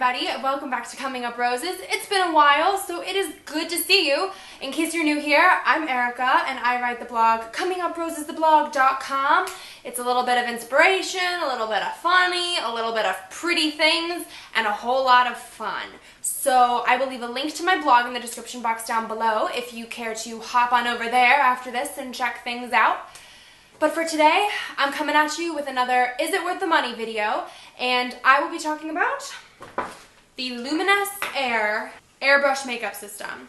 everybody. Welcome back to Coming Up Roses. It's been a while, so it is good to see you. In case you're new here, I'm Erica, and I write the blog ComingUpRosesTheblog.com. It's a little bit of inspiration, a little bit of funny, a little bit of pretty things, and a whole lot of fun. So I will leave a link to my blog in the description box down below if you care to hop on over there after this and check things out. But for today, I'm coming at you with another Is It Worth the Money video, and I will be talking about the Luminess Airbrush Makeup System.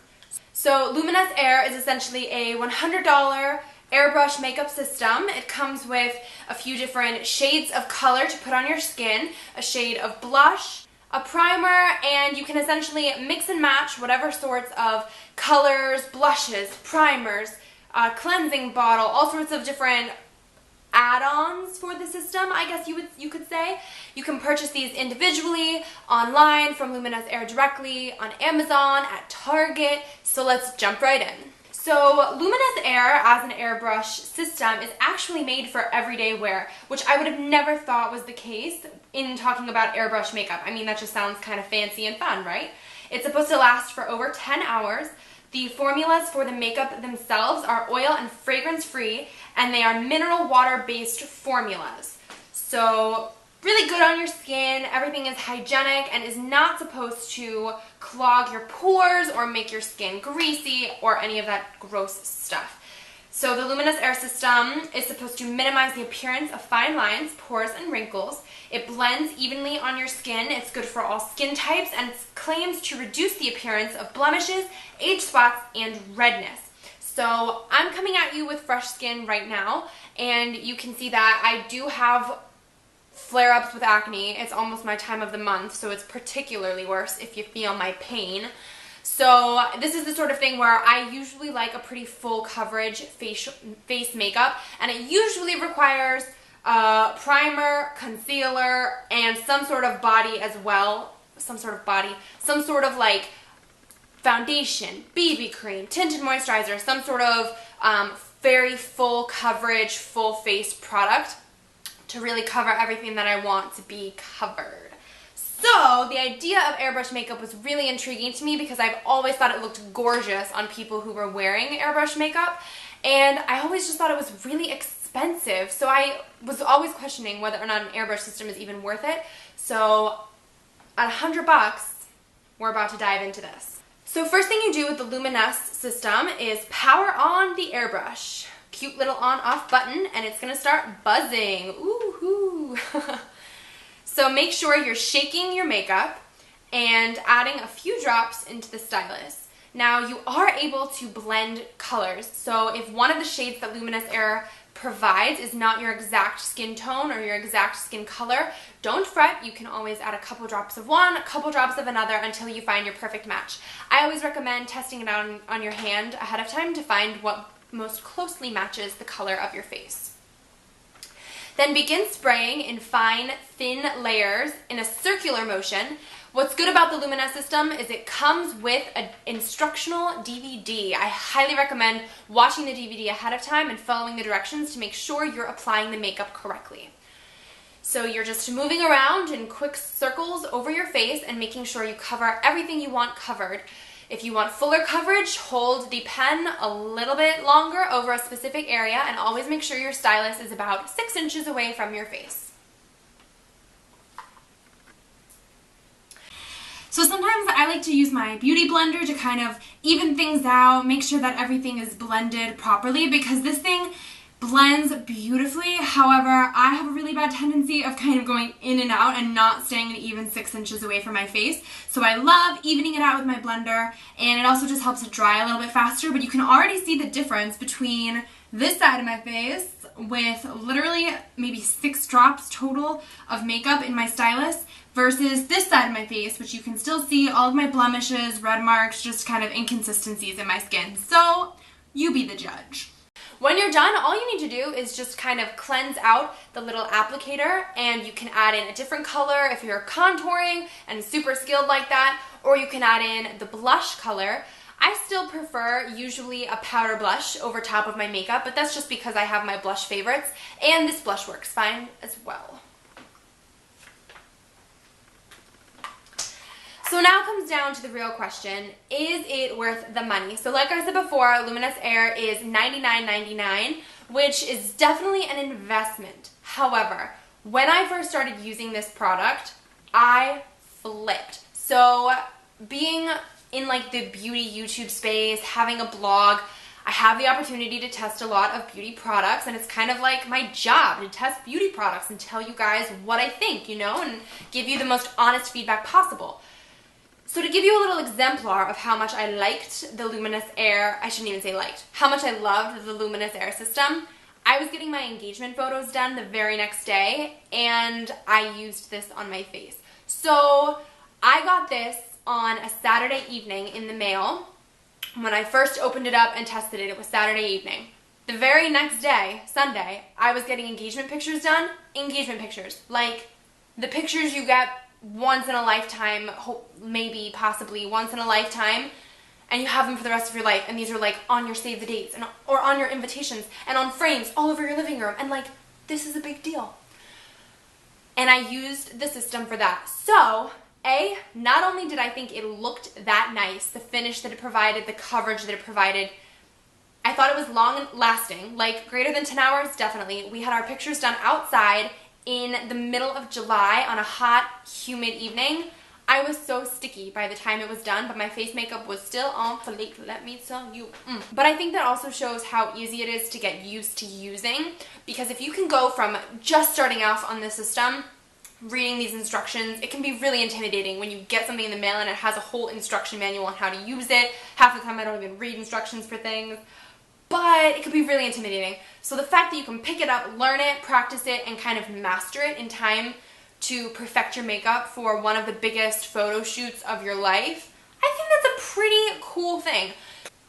So Luminess Air is essentially a $100 airbrush makeup system. It comes with a few different shades of color to put on your skin, a shade of blush, a primer, and you can essentially mix and match whatever sorts of colors, blushes, primers, cleansing bottle, all sorts of different add-ons for the system, I guess you could say. You can purchase these individually, online, from Luminess Air directly, on Amazon, at Target, so let's jump right in. So Luminess Air as an airbrush system is actually made for everyday wear, which I would have never thought was the case in talking about airbrush makeup. I mean, that just sounds kind of fancy and fun, right? It's supposed to last for over 10 hours. The formulas for the makeup themselves are oil and fragrance free, and they are mineral water based formulas. So really good on your skin, everything is hygienic and is not supposed to clog your pores or make your skin greasy or any of that gross stuff. So the Luminous Air system is supposed to minimize the appearance of fine lines, pores, and wrinkles. It blends evenly on your skin. It's good for all skin types, and it claims to reduce the appearance of blemishes, age spots, and redness. So I'm coming at you with fresh skin right now, and you can see that I do have flare-ups with acne. It's almost my time of the month, so it's particularly worse if you feel my pain. So this is the sort of thing where I usually like a pretty full coverage face makeup, and it usually requires primer, concealer, and some sort of body as well. Some sort of like foundation, BB cream, tinted moisturizer, some sort of very full coverage, full face product to really cover everything that I want to be covered. So the idea of airbrush makeup was really intriguing to me because I've always thought it looked gorgeous on people who were wearing airbrush makeup, and I always just thought it was really expensive. So I was always questioning whether or not an airbrush system is even worth it. So at $100, we're about to dive into this. So first thing you do with the Luminess system is power on the airbrush. Cute little on-off button, and it's gonna start buzzing. Ooh-hoo. So make sure you're shaking your makeup and adding a few drops into the stylus. Now you are able to blend colors, so if one of the shades that Luminess Air provides is not your exact skin tone or your exact skin color, don't fret. You can always add a couple drops of one, a couple drops of another until you find your perfect match. I always recommend testing it out on your hand ahead of time to find what most closely matches the color of your face. Then begin spraying in fine, thin layers in a circular motion. What's good about the Luminess system is it comes with an instructional DVD. I highly recommend watching the DVD ahead of time and following the directions to make sure you're applying the makeup correctly. So you're just moving around in quick circles over your face and making sure you cover everything you want covered. If you want fuller coverage, hold the pen a little bit longer over a specific area, and always make sure your stylus is about 6 inches away from your face. So sometimes I like to use my beauty blender to kind of even things out, make sure that everything is blended properly, because this thing blends beautifully. However, I have a really bad tendency of kind of going in and out and not staying an even 6 inches away from my face. So I love evening it out with my blender, and it also just helps it dry a little bit faster. But you can already see the difference between this side of my face with literally maybe 6 drops total of makeup in my stylus versus this side of my face, which you can still see all of my blemishes, red marks, just kind of inconsistencies in my skin. So you be the judge. When you're done, all you need to do is just kind of cleanse out the little applicator, and you can add in a different color if you're contouring and super skilled like that, or you can add in the blush color. I still prefer usually a powder blush over top of my makeup, but that's just because I have my blush favorites, and this blush works fine as well. So now comes down to the real question, is it worth the money? So like I said before, Luminess Air is $99.99, which is definitely an investment. However, when I first started using this product, I flipped. So being in like the beauty YouTube space, having a blog, I have the opportunity to test a lot of beauty products, and it's kind of like my job to test beauty products and tell you guys what I think, you know, and give you the most honest feedback possible. So to give you a little exemplar of how much I liked the Luminess Air, I shouldn't even say liked, how much I loved the Luminess Air system, I was getting my engagement photos done the very next day, and I used this on my face. So I got this on a Saturday evening in the mail. When I first opened it up and tested it, it was Saturday evening. The very next day, Sunday, I was getting engagement pictures done. Engagement pictures. Like the pictures you get once in a lifetime, maybe, possibly once in a lifetime, and you have them for the rest of your life, and these are like on your save the dates, and, or on your invitations, and on frames all over your living room, and like, this is a big deal. And I used the system for that. So, not only did I think it looked that nice, the finish that it provided, the coverage that it provided, I thought it was long lasting, like greater than 10 hours, definitely. We had our pictures done outside in the middle of July on a hot, humid evening. I was so sticky by the time it was done, but my face makeup was still on fleek, let me tell you. But I think that also shows how easy it is to get used to using, because if you can go from just starting off on this system, reading these instructions, it can be really intimidating when you get something in the mail and it has a whole instruction manual on how to use it. Half the time I don't even read instructions for things, but it could be really intimidating. So the fact that you can pick it up, learn it, practice it, and kind of master it in time to perfect your makeup for one of the biggest photo shoots of your life, I think that's a pretty cool thing.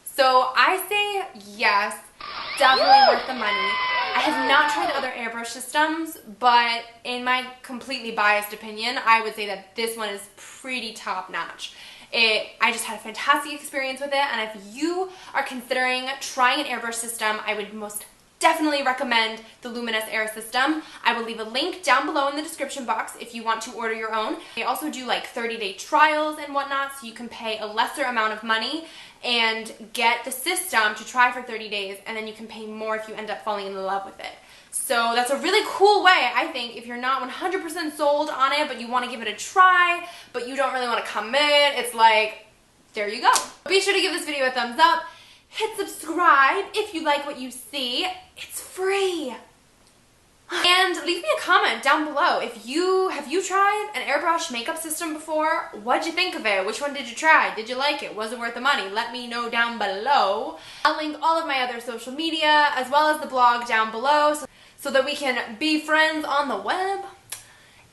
So I say yes, definitely worth the money. I have not tried other airbrush systems, but in my completely biased opinion, I would say that this one is pretty top notch. I just had a fantastic experience with it, and if you are considering trying an airbrush system, I would most definitely recommend the Luminess Air system. I will leave a link down below in the description box if you want to order your own. They also do like 30-day trials and whatnot, so you can pay a lesser amount of money and get the system to try for 30 days, and then you can pay more if you end up falling in love with it. So that's a really cool way, I think, if you're not 100% sold on it, but you want to give it a try, but you don't really want to commit. It's like, there you go. Be sure to give this video a thumbs up. Hit subscribe if you like what you see. It's free. And leave me a comment down below. Have you tried an airbrush makeup system before? What'd you think of it? Which one did you try? Did you like it? Was it worth the money? Let me know down below. I'll link all of my other social media as well as the blog down below so that we can be friends on the web.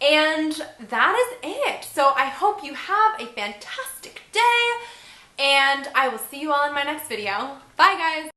And that is it. So I hope you have a fantastic day, and I will see you all in my next video. Bye guys!